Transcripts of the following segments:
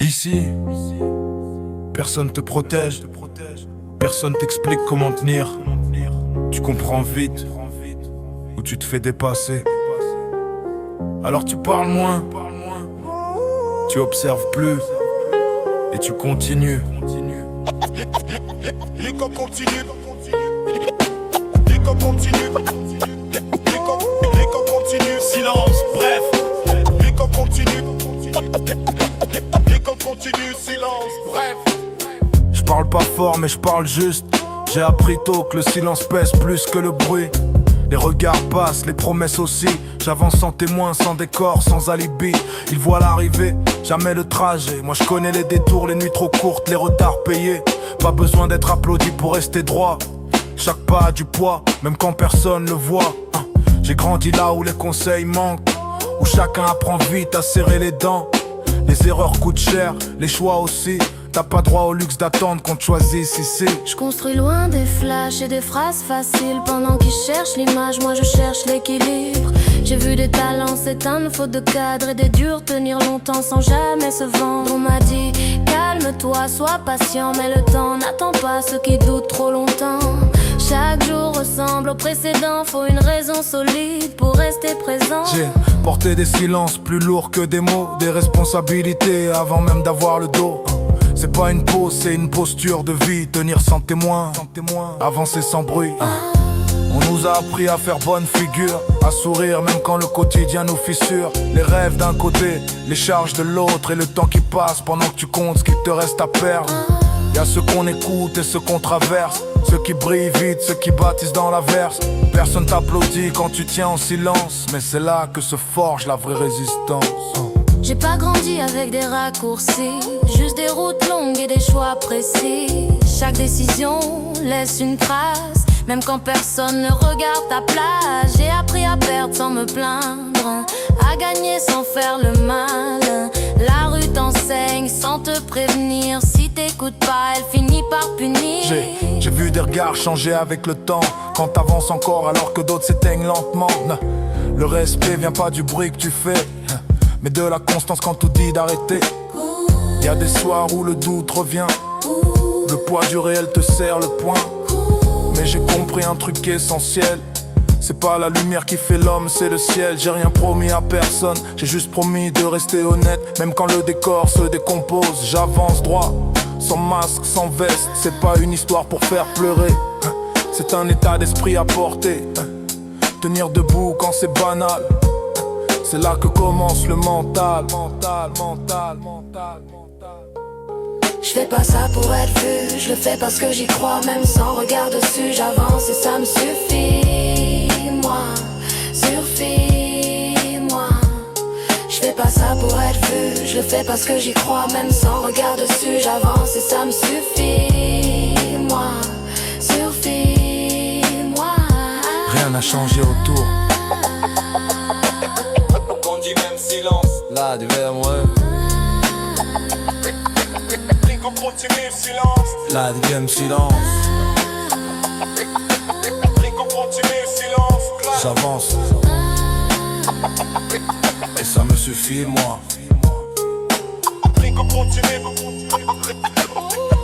Ici, personne te protège, personne t'explique comment tenir. Tu comprends vite ou tu te fais dépasser. Alors tu parles moins, tu observes plus et tu continues. L'école continue. L'école continue. L'école continue. Silence, bref. L'école continue. L'école continue. Silence, bref. Je parle pas fort mais je parle juste. J'ai appris tôt que le silence pèse plus que le bruit. Les regards passent, les promesses aussi. J'avance sans témoin, sans décor, sans alibi. Ils voient l'arrivée, jamais le trajet. Moi je connais les détours, les nuits trop courtes, les retards payés. Pas besoin d'être applaudi pour rester droit. Chaque pas a du poids, même quand personne le voit. J'ai grandi là où les conseils manquent, où chacun apprend vite à serrer les dents. Les erreurs coûtent cher, les choix aussi. T'as pas droit au luxe d'attendre qu'on te choisisse ici. Je construis loin des flashs et des phrases faciles. Pendant qu'ils cherchent l'image, moi je cherche l'équilibre. J'ai vu des talents s'éteindre faute de cadre, et des durs tenir longtemps sans jamais se vendre. On m'a dit calme-toi, sois patient, mais le temps n'attend pas ceux qui doutent trop longtemps. Chaque jour ressemble au précédent, faut une raison solide pour rester présent. J'ai porté des silences plus lourds que des mots, des responsabilités avant même d'avoir le dos. C'est pas une pause, c'est une posture de vie. Tenir sans témoin, avancer sans bruit. On nous a appris à faire bonne figure, à sourire même quand le quotidien nous fissure. Les rêves d'un côté, les charges de l'autre, et le temps qui passe pendant que tu comptes ce qu'il te reste à perdre. Y'a ceux qu'on écoute et ceux qu'on traverse, ceux qui brillent vite, ceux qui bâtissent dans l'averse. Personne t'applaudit quand tu tiens en silence, mais c'est là que se forge la vraie résistance. J'ai pas grandi avec des raccourcis, juste des routes longues et des choix précis. Chaque décision laisse une trace, même quand personne ne regarde ta place. J'ai appris à perdre sans me plaindre, à gagner sans faire le mal. La rue t'enseigne sans te prévenir, si t'écoutes pas elle finit par punir. J'ai vu des regards changer avec le temps, quand t'avances encore alors que d'autres s'éteignent lentement. Le respect vient pas du bruit que tu fais, mais de la constance quand tout dit d'arrêter. Y'a des soirs où le doute revient, le poids du réel te serre le poing. Mais j'ai compris un truc essentiel, c'est pas la lumière qui fait l'homme, c'est le ciel. J'ai rien promis à personne, j'ai juste promis de rester honnête. Même quand le décor se décompose, j'avance droit, sans masque, sans veste. C'est pas une histoire pour faire pleurer, c'est un état d'esprit à porter. Tenir debout quand c'est banal, c'est là que commence le mental. Je fais pas ça pour être vu, je le fais parce que j'y crois. Même sans regard dessus, j'avance et ça me suffit. Moi, suffis-moi. Je fais pas ça pour être vu, je le fais parce que j'y crois. Même sans regard dessus, j'avance et ça me suffit. Moi, suffis-moi. Rien n'a changé autour. On dit même silence. Là, du verre, ouais. L'école continue. Silence. Là, du game, silence. L'école continue. Silence. J'avance. Et ça me suffit, moi. L'école continue.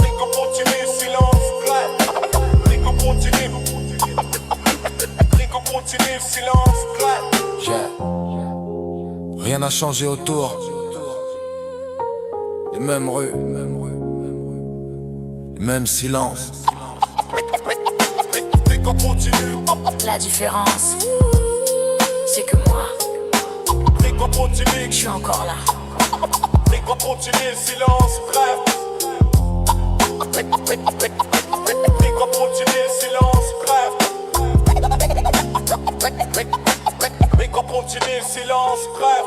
L'école continue. Silence. L'école continue. L'école continue. Silence. Rien n'a changé autour. Les mêmes rues, les mêmes silences. L'école continue. La différence, c'est que moi, L'école continue. je suis encore là. L'école continue. Silence. Bref. L'école continue. Silence. Bref. L'école continue. Silence. Bref.